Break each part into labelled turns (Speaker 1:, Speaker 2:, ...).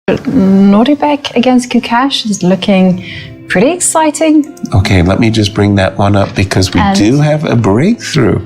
Speaker 1: NODIRBEK against GUKESH is looking pretty exciting.
Speaker 2: Okay, let me just bring that one up because we do have a breakthrough.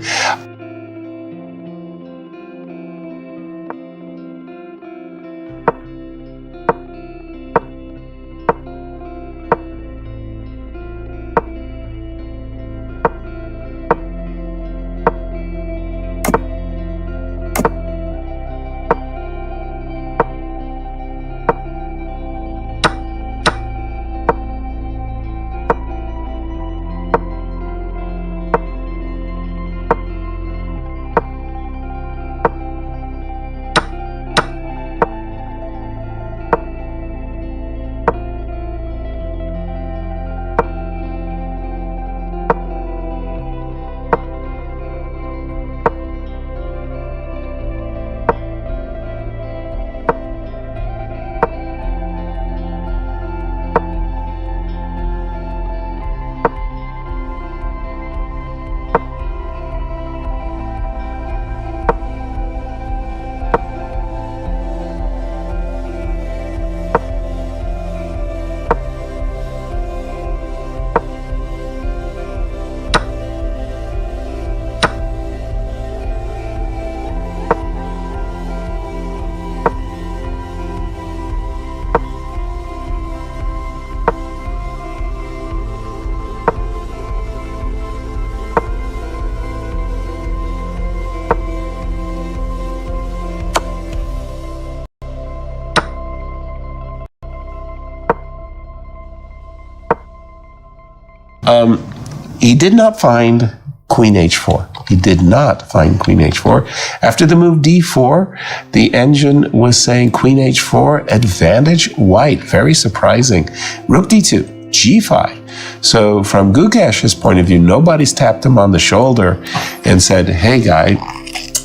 Speaker 2: He did not find Queen H4. He did not find Queen H4. After the move D4, the engine was saying Queen H4, advantage white. Very surprising. Rook D2, G5. So from GUKESH's point of view, nobody's tapped him on the shoulder and said, hey guy,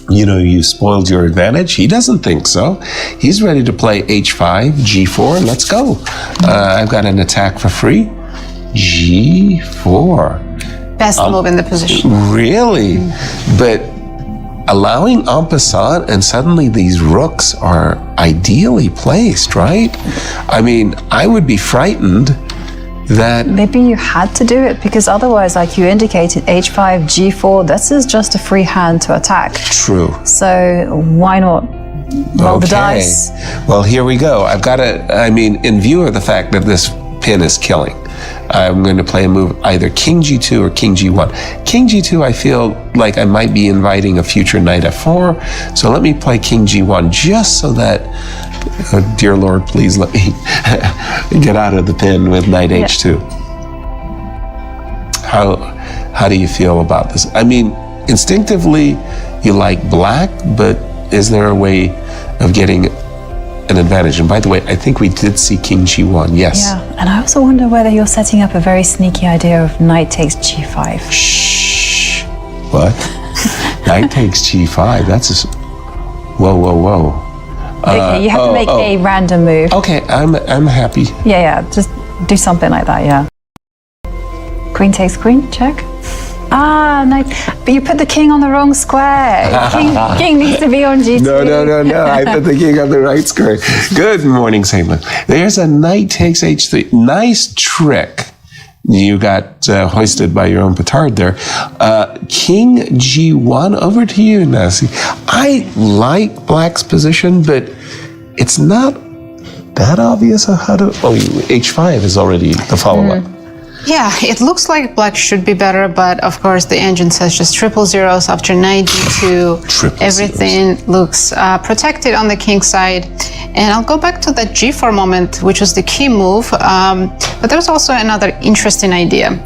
Speaker 2: you know, you spoiled your advantage. He doesn't think so. He's ready to play H5, G4, let's go. I've got an attack for free. G4.
Speaker 3: Best move in the position.
Speaker 2: Really? But allowing en passant, and suddenly these rooks are ideally placed, right? I mean, I would be frightened that...
Speaker 1: Maybe you had to do it because otherwise, like you indicated, H5, G4, this is just a free hand to attack.
Speaker 2: True.
Speaker 1: So why not roll the dice?
Speaker 2: Well, here we go. I've got to, I mean, in view of the fact that this pin is killing, I'm going to play a move either King G2 or King G1. King G2, I feel like I might be inviting a future Knight F4. So let me play King G1 just so that, oh, dear Lord, please let me get out of the pin with Knight H2. How do you feel about this? I mean, instinctively, you like black, but is there a way of getting an advantage? And by the way, I think we did see King G1, yes.
Speaker 1: Yeah, and I also wonder whether you're setting up a very sneaky idea of Knight takes G5.
Speaker 2: Shh. What? Knight takes G5, that's a... Whoa, whoa, whoa.
Speaker 1: Okay, you have to make a random move.
Speaker 2: Okay, I'm happy.
Speaker 1: Yeah, just do something like that, yeah. Queen takes queen, check. Ah, nice. But you put the king on the wrong square. King needs to be on G2.
Speaker 2: No. I put the king on the right square. Good morning, St. Louis. There's a knight takes H3. Nice trick. You got hoisted by your own petard there. King G1, over to you, Nancy. I like black's position, but it's not that obvious how to... Oh, H5 is already the follow-up.
Speaker 3: Yeah, it looks like black should be better, but of course the engine says just triple zeros after Knight D2. Everything looks protected on the king side. And I'll go back to that G4 moment, which was the key move. But there was also another interesting idea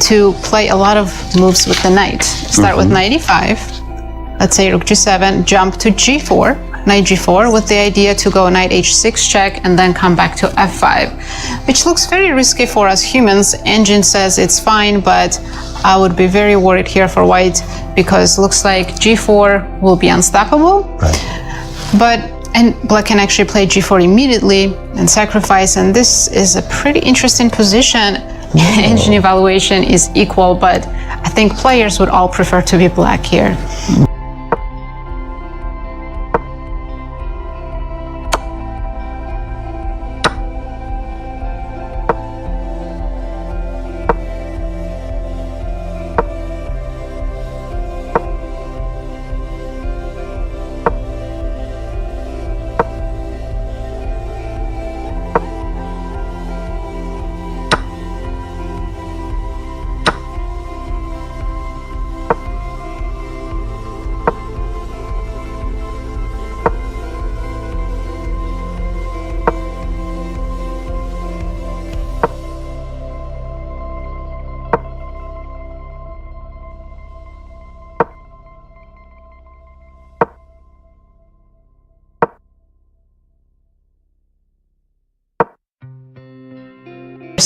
Speaker 3: to play a lot of moves with the knight. Start with Knight E5. Let's say Rook G7, jump to G4. Knight G4 with the idea to go Knight H6 check and then come back to F5, which looks very risky for us humans. Engine says it's fine, but I would be very worried here for white because looks like G4 will be unstoppable. Right. And black can actually play G4 immediately and sacrifice, and this is a pretty interesting position. Engine evaluation is equal, but I think players would all prefer to be black here.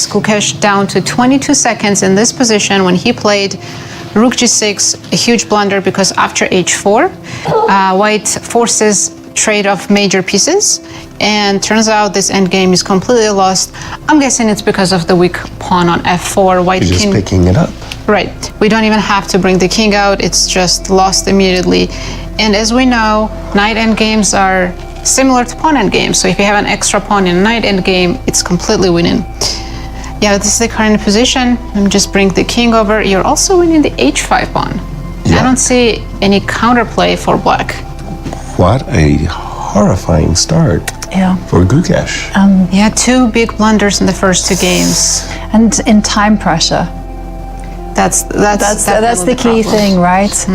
Speaker 3: course, Gukesh down to 22 seconds in this position when he played rook g6, a huge blunder because after h4, white forces trade of major pieces, and turns out this endgame is completely lost. I'm guessing it's because of the weak pawn on f4. White
Speaker 2: You're just
Speaker 3: king.
Speaker 2: picking it up.
Speaker 3: Right. We don't even have to bring the king out. It's just lost immediately. And as we know, knight endgames are similar to pawn endgames. So if you have an extra pawn in a knight endgame, it's completely winning. Yeah, this is the current position. Let me just bring the king over. You're also winning the h5 pawn.
Speaker 2: Yeah.
Speaker 3: I don't see any counterplay for black.
Speaker 2: What a horrifying start
Speaker 1: Yeah.
Speaker 2: for Gukesh.
Speaker 3: Yeah, 2 big blunders in the first 2 games.
Speaker 1: And in time pressure.
Speaker 3: That's
Speaker 1: the key thing, right?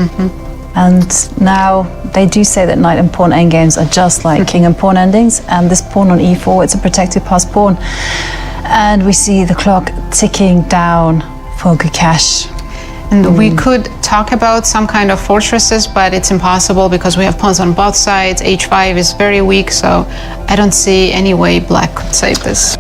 Speaker 1: And now they do say that knight and pawn endgames are just like king and pawn endings, and this pawn on e4, it's a protected passed pawn. And we see the clock ticking down for Gukesh.
Speaker 3: And we could talk about some kind of fortresses, but it's impossible because we have pawns on both sides. h5 is very weak, so I don't see any way black could save this.